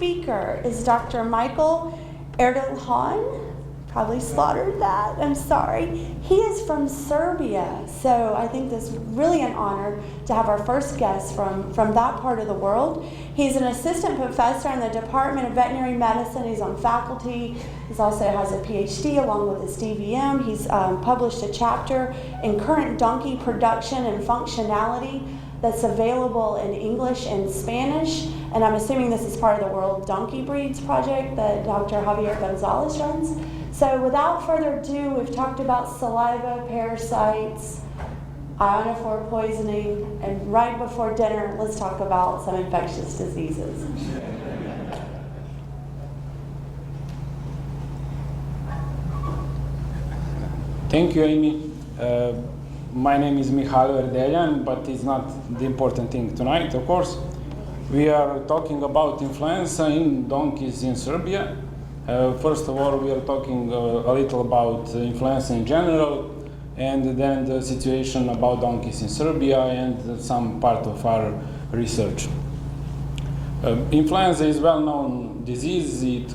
speaker is Dr. Mihalo Erdeljan. Probably slaughtered that, I'm sorry. He is from Serbia, so I think this is really an honor to have our first guest from that part of the world. He's an assistant professor in the Department of Veterinary Medicine. He's on faculty. He also has a PhD along with his DVM. He's published a chapter in current donkey production and functionality that's available in English and Spanish, and I'm assuming this is part of the World Donkey Breeds Project that Dr. Javier Gonzalez runs. So without further ado, we've talked about saliva, parasites, ionophore poisoning, and right before dinner, let's talk about some infectious diseases. Thank you, Amy. My name is Mihalo Erdeljan, but it's not the important thing tonight, of course. We are talking about influenza in donkeys in Serbia. First of all, we are talking a little about influenza in general, and then the situation about donkeys in Serbia and some part of our research. Influenza is a well-known disease. It is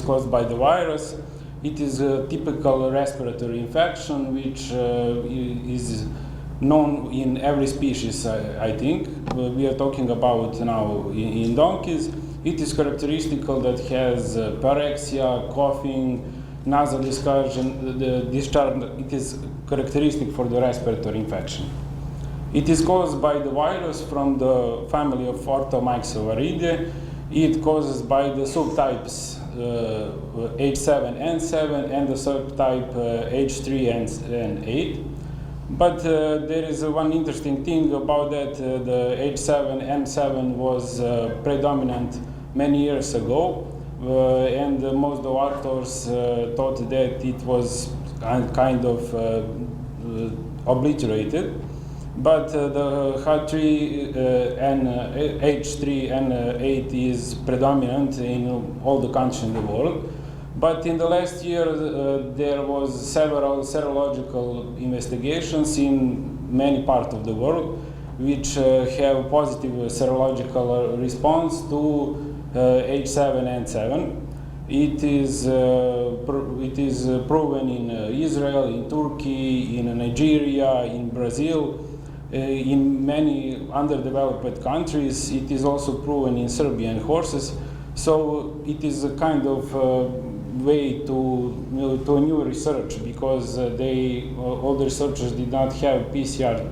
caused by the virus. It is a typical respiratory infection which is known in every species, I think. We are talking about now in donkeys. It is characteristical that has pyrexia, coughing, nasal discharge, and the discharge. It is characteristic for the respiratory infection. It is caused by the virus from the family of Orthomyxoviridae. It causes by the subtypes H7N7 and the subtype H3N8. But there is one interesting thing about that. The H7N7 was predominant many years ago, and most of the authors thought that it was kind of obliterated. But the H3N8 is predominant in all the countries in the world. But in the last year, there was several serological investigations in many parts of the world, which have positive serological response to H7N7. It is proven in Israel, in Turkey, in Nigeria, in Brazil. In many underdeveloped countries, it is also proven in Serbian horses. So it is a kind of way to new research, because all the researchers did not have PCR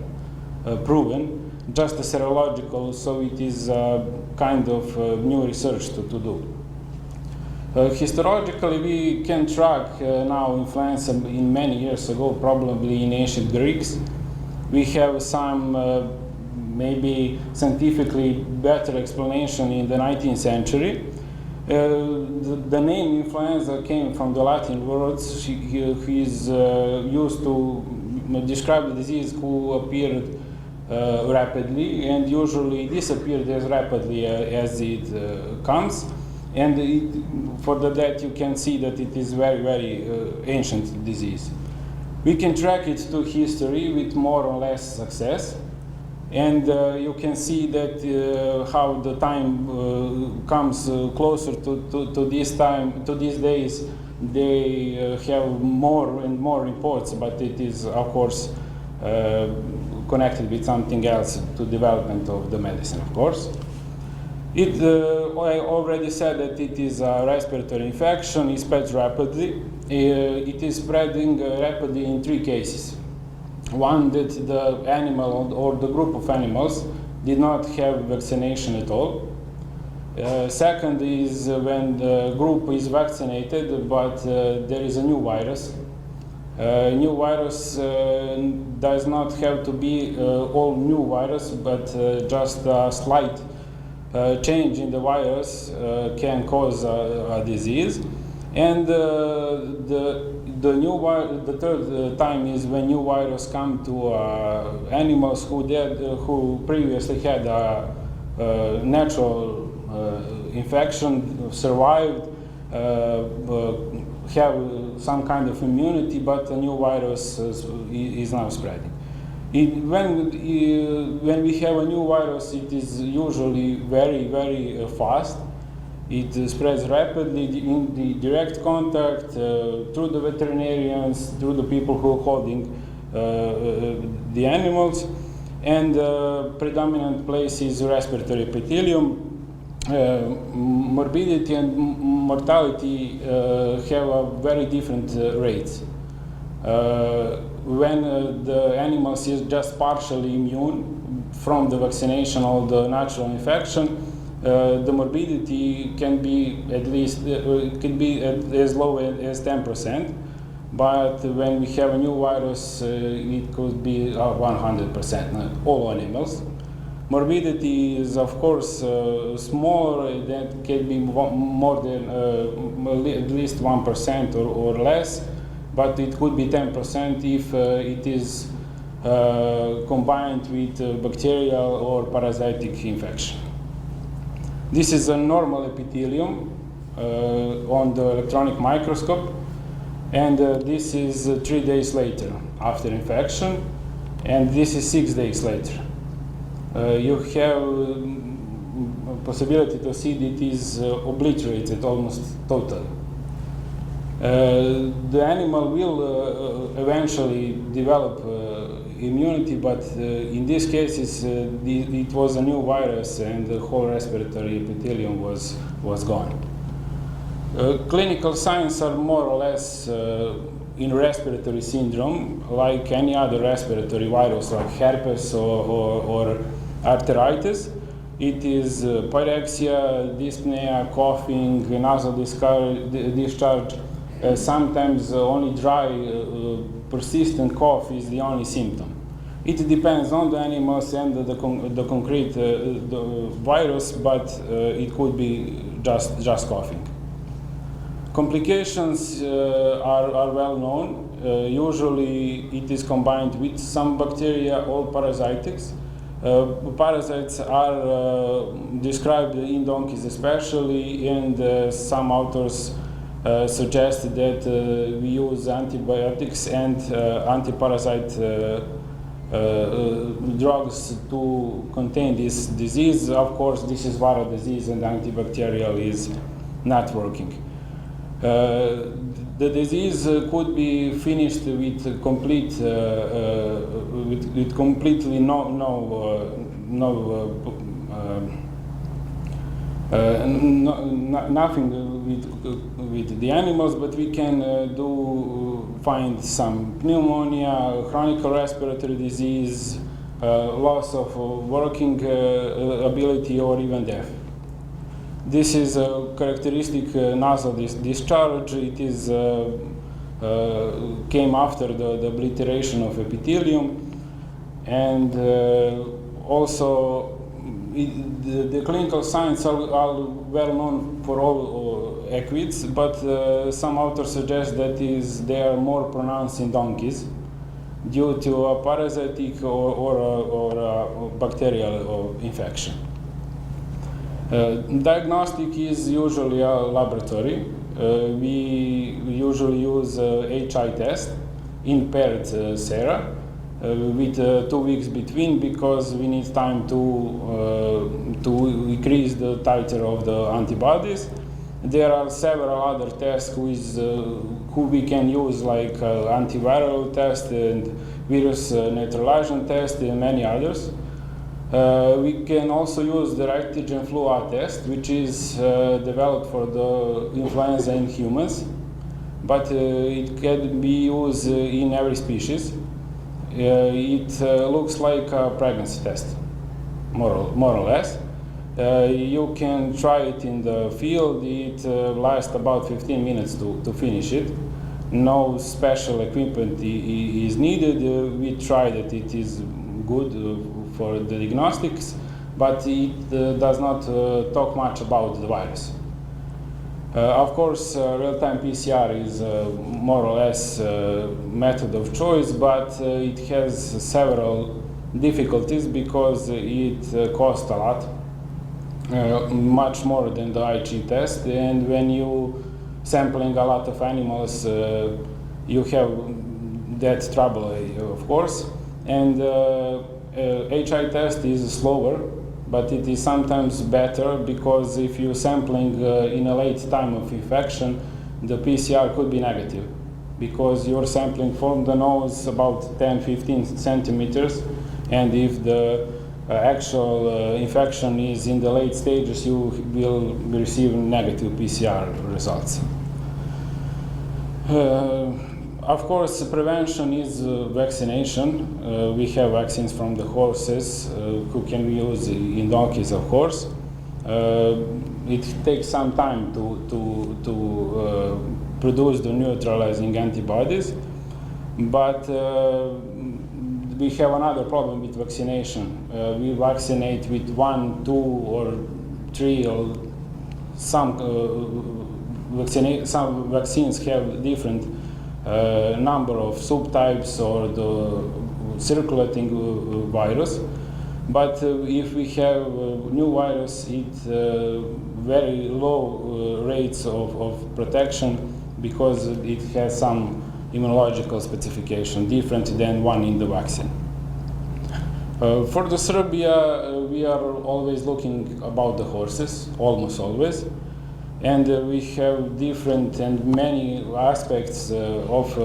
proven, just a serological. So it is kind of new research to do. Historically, we can track now influenza in many years ago, probably in ancient Greeks. We have some maybe scientifically better explanation in the 19th century. The name influenza came from the Latin words. He is used to describe the disease who appeared rapidly and usually disappeared as rapidly as it comes. And for that you can see that it is very, very ancient disease. We can track it to history with more or less success, and you can see that how the time comes closer to this time, to these days. They have more and more reports, but it is of course connected with something else, to development of the medicine, of course. I already said that it is a respiratory infection. It spreads rapidly. It is spreading rapidly in three cases. One, that the animal or the group of animals did not have vaccination at all. Second is when the group is vaccinated, but there is a new virus. New virus does not have to be all new virus, but just a slight change in the virus can cause a disease. And the third time is when new virus come to animals who previously had a natural infection, survived, have some kind of immunity, but a new virus is now spreading. When we have a new virus, it is usually very fast. It spreads rapidly in the direct contact, through the veterinarians, through the people who are holding the animals, and predominant place is respiratory epithelium. Morbidity and mortality have a very different rates. When the animals is just partially immune from the vaccination or the natural infection, the morbidity can be at least as low as 10%. But when we have a new virus, it could be 100%, all animals. Morbidity is, of course, smaller. That can be more than at least 1% or less, but it could be 10% if it is combined with bacterial or parasitic infection. This is a normal epithelium on the electronic microscope, and this is 3 days later after infection, and this is 6 days later. You have a possibility to see that it is obliterated almost totally. The animal will eventually develop immunity, but in these cases it was a new virus and the whole respiratory epithelium was gone. Clinical signs are more or less in respiratory syndrome, like any other respiratory virus, like herpes or arthritis. It is pyrexia, dyspnea, coughing, nasal discharge. Sometimes only dry, persistent cough is the only symptom. It depends on the animals and the concrete the virus, but it could be just coughing. Complications are well known. Usually it is combined with some bacteria or parasitics. Parasites are described in donkeys especially, and some authors suggest that we use antibiotics and anti-parasite drugs to contain this disease. Of course, this is viral disease and antibacterial is not working. The disease could be finished with complete, with completely nothing with the animals, but we can find some pneumonia, chronic respiratory disease, loss of working ability, or even death. This is a characteristic nasal discharge. It is came after the obliteration of epithelium, and also the clinical signs are well known for all equids, but some authors suggest that they are more pronounced in donkeys due to a parasitic or a bacterial infection. Diagnostic is usually a laboratory. We usually use HI test in paired sera with 2 weeks between, because we need time to increase the titer of the antibodies. There are several other tests who we can use, like antiviral test and virus neutralization test and many others. We can also use the antigen flu A test, which is developed for the influenza in humans, but it can be used in every species. It looks like a pregnancy test, more or less. You can try it in the field. It lasts about 15 minutes to finish it. No special equipment is needed. We tried it. It is good for the diagnostics, but it does not talk much about the virus. Of course, real-time PCR is more or less method of choice, but it has several difficulties because it costs a lot, much more than the IG test, and when you sampling a lot of animals, you have that trouble, of course. And HI test is slower, but it is sometimes better because if you're sampling in a late time of infection, the PCR could be negative because you're sampling from the nose about 10-15 centimeters, and if the actual infection is in the late stages, you will receive negative PCR results. Of course, prevention is vaccination. We have vaccines from the horses who can be used in donkeys, of course. It takes some time to produce the neutralizing antibodies, but we have another problem with vaccination. We vaccinate with 1, 2, or 3, or some vaccines have different number of subtypes or the circulating virus. But if we have new virus, it very low rates of protection because it has some immunological specification different than one in the vaccine. For the Serbia, we are always looking about the horses, almost always. And we have different and many aspects of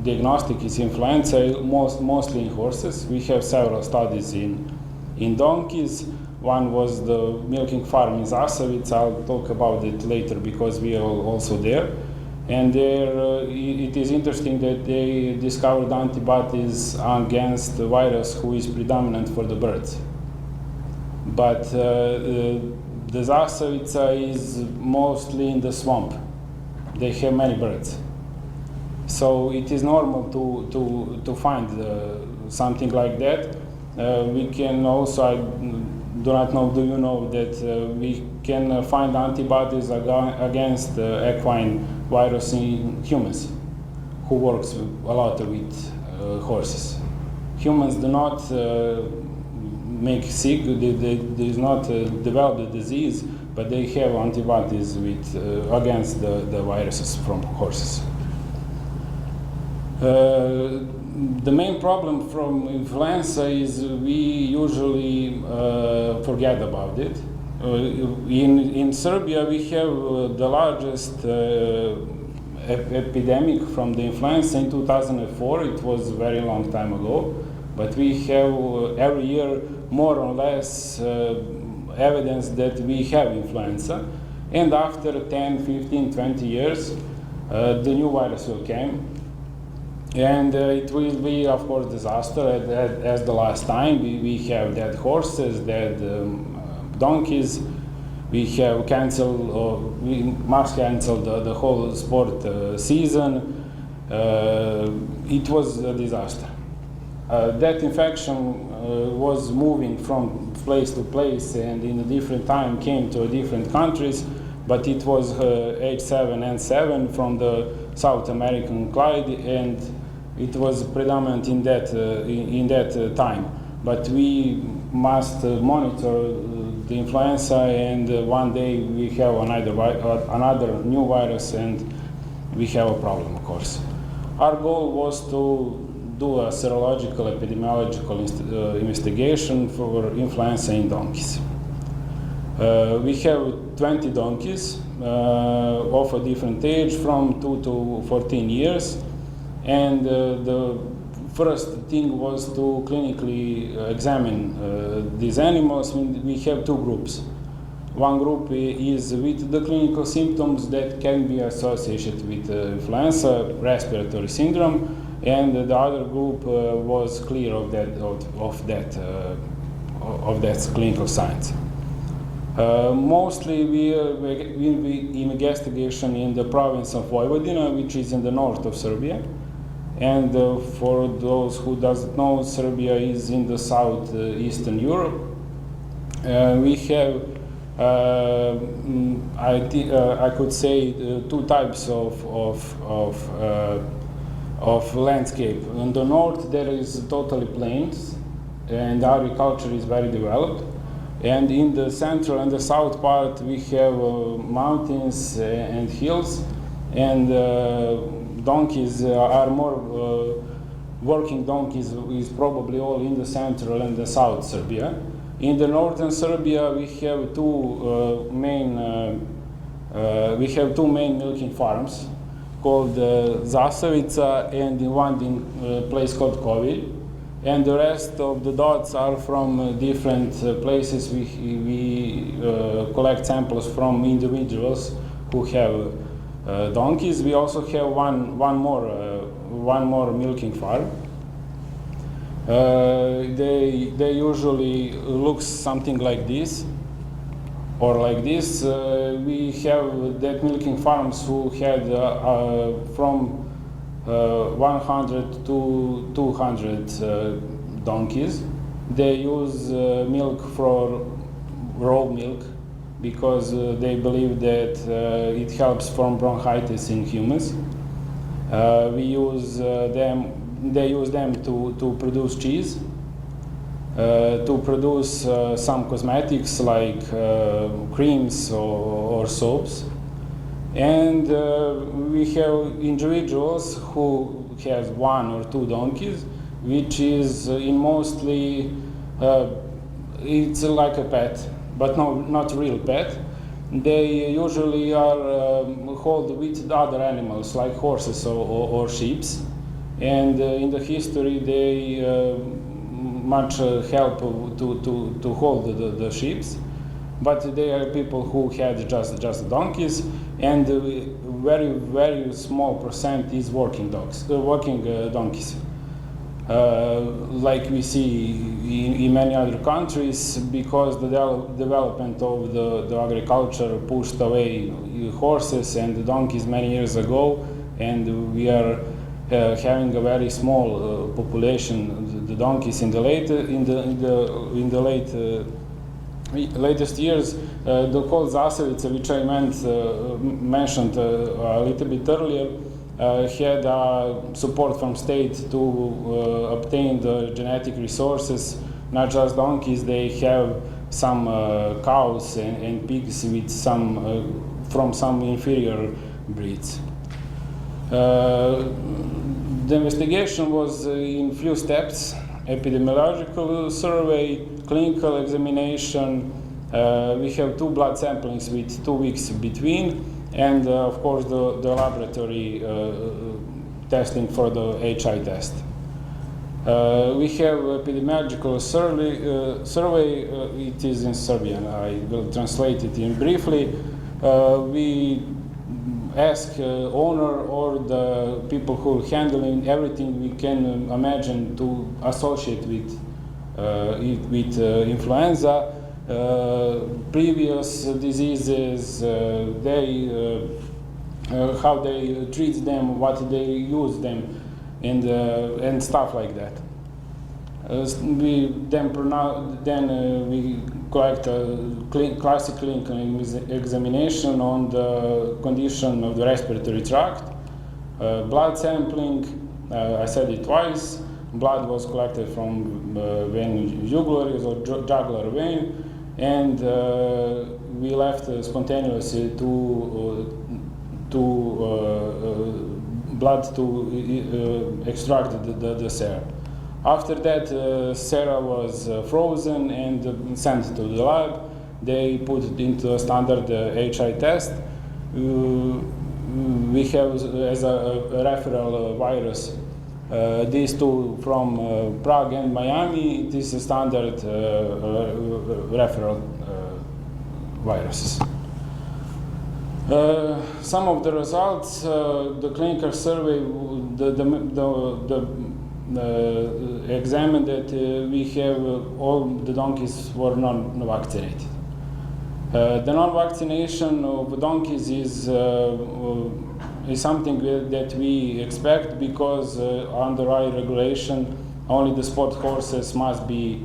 diagnostic is influenza, mostly in horses. We have several studies in donkeys. One was the milking farm in Zasavic. I'll talk about it later because we are also there. And there, it is interesting that they discovered antibodies against the virus who is predominant for the birds. But the Zasavica is mostly in the swamp. They have many birds. So it is normal to find something like that. We can also, I do not know, do you know that we can find antibodies against equine virus in humans, who works a lot with horses. Humans do not make sick, they do not develop the disease, but they have antibodies with, against the viruses from horses. The main problem from influenza is we usually forget about it. In Serbia, we have the largest epidemic from the influenza in 2004. It was a very long time ago, but we have every year more or less evidence that we have influenza. And after 10, 15, 20 years, the new virus will come. And it will be, of course, disaster as the last time. We have dead horses, dead donkeys. We have canceled, or we must cancel the whole sport season. It was a disaster. That infection was moving from place to place and in a different time came to different countries, but it was H7N7 from the South American Clyde, and it was predominant in that time. But we must monitor the influenza, and one day we have another new virus, and we have a problem, of course. Our goal was to do a serological epidemiological investigation for influenza in donkeys. We have 20 donkeys of a different age, from 2 to 14 years. And the first thing was to clinically examine these animals. We have two groups. One group is with the clinical symptoms that can be associated with influenza, respiratory syndrome, and the other group was clear of that clinical signs. Mostly we investigation in the province of Vojvodina, which is in the north of Serbia. And for those who doesn't know, Serbia is in the southeastern Europe. We have, I could say, two types of landscape. In the north, there is totally plains, and agriculture is very developed. And in the central and the south part, we have mountains and hills, and donkeys are more working donkeys is probably all in the central and the south Serbia. In the northern Serbia, we have two main milking farms called Zasavica and one in a place called Kovilj. And the rest of the dots are from different places. We collect samples from individuals who have donkeys. We also have one more milking farm. They usually look something like this or like this. We have that milking farms who had from 100 to 200 donkeys. They use milk for raw milk because they believe that it helps from bronchitis in humans. They use them to produce cheese, to produce some cosmetics like creams or soaps. And we have individuals who has one or two donkeys, which is in mostly, it's like a pet, but no, not real pet. They usually are hold with other animals like horses or sheep. And in the history, they much help to hold the sheep. But they are people who had just donkeys, and very small percent is working donkeys. Like we see in many other countries, because the development of the agriculture pushed away horses and donkeys many years ago, and we are having a very small population. The donkeys in the latest years, the whole Zasavica, which I mentioned a little bit earlier, had support from state to obtain the genetic resources. Not just donkeys, they have some cows and pigs with from some inferior breeds. The investigation was in few steps: epidemiological survey, clinical examination. We have 2 blood samplings with 2 weeks between, and of course the laboratory testing for the HI test. We have epidemiological survey. It is in Serbian. I will translate it in briefly. We ask owner or the people who are handling everything we can imagine to associate with influenza, previous diseases, how they treat them, what they use them, and stuff like that. We collect a classic clinical examination on the condition of the respiratory tract, blood sampling. I said it twice. Blood was collected from vein jugularis or jugular vein, and we left spontaneously blood to extract the serum. After that, serum was frozen and sent to the lab. They put it into a standard HI test. We have as a referral virus these 2 from Prague and Miami. This is a standard referral viruses. Some of the results, the clinical survey, examined that we have all the donkeys were non-vaccinated. The non-vaccination of donkeys is something that we expect, because under our regulation, only the sport horses must be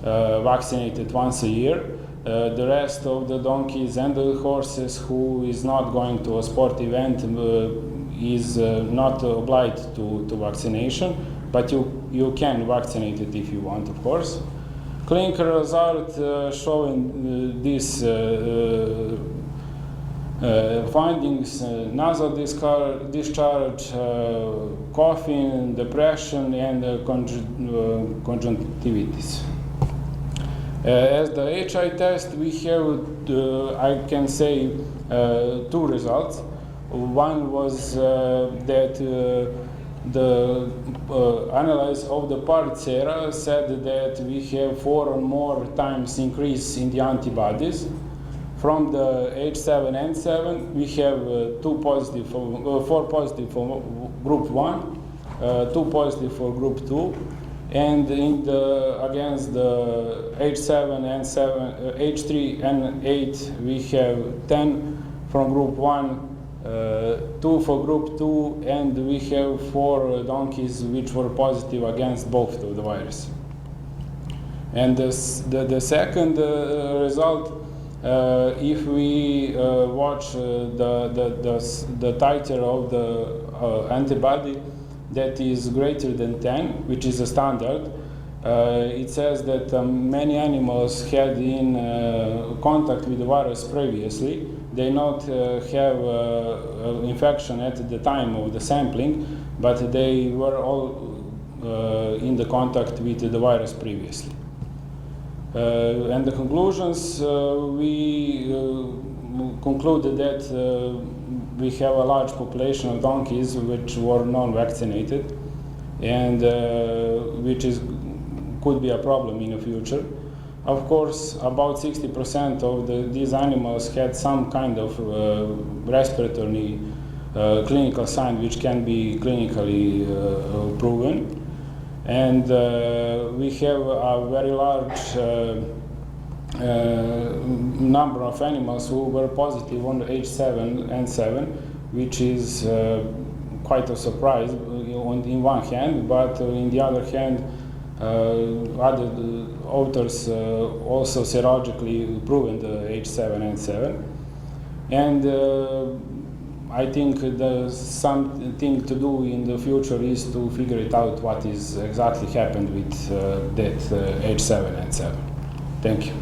vaccinated once a year. The rest of the donkeys and the horses who is not going to a sport event is not obliged to vaccination, but you can vaccinate it if you want, of course. Clinical result showing this findings: nasal discharge, coughing, depression, and conjunctivitis. As the HI test, we have, I can say, two results. One was that the analysis of the part sera said that we have 4 or more times increase in the antibodies. From the H7N7, we have 4 positive for group 1, 2 positive for group 2, and against the H7N7, H3N8, we have 10 from group 1, 2 for group 2, and we have 4 donkeys which were positive against both of the virus. And the second result, if we watch the titer of the antibody that is greater than 10, which is a standard, it says that many animals had in contact with the virus previously. They not have infection at the time of the sampling, but they were all in the contact with the virus previously. And the conclusions, we concluded that we have a large population of donkeys which were non-vaccinated, and which could be a problem in the future. Of course, about 60% of these animals had some kind of respiratory clinical sign which can be clinically proven. And we have a very large number of animals who were positive on the H7N7, which is quite a surprise in one hand, but in the other hand, other authors also serologically proven the H7N7. And I think something to do in the future is to figure it out what is exactly happened with that H7N7. Thank you.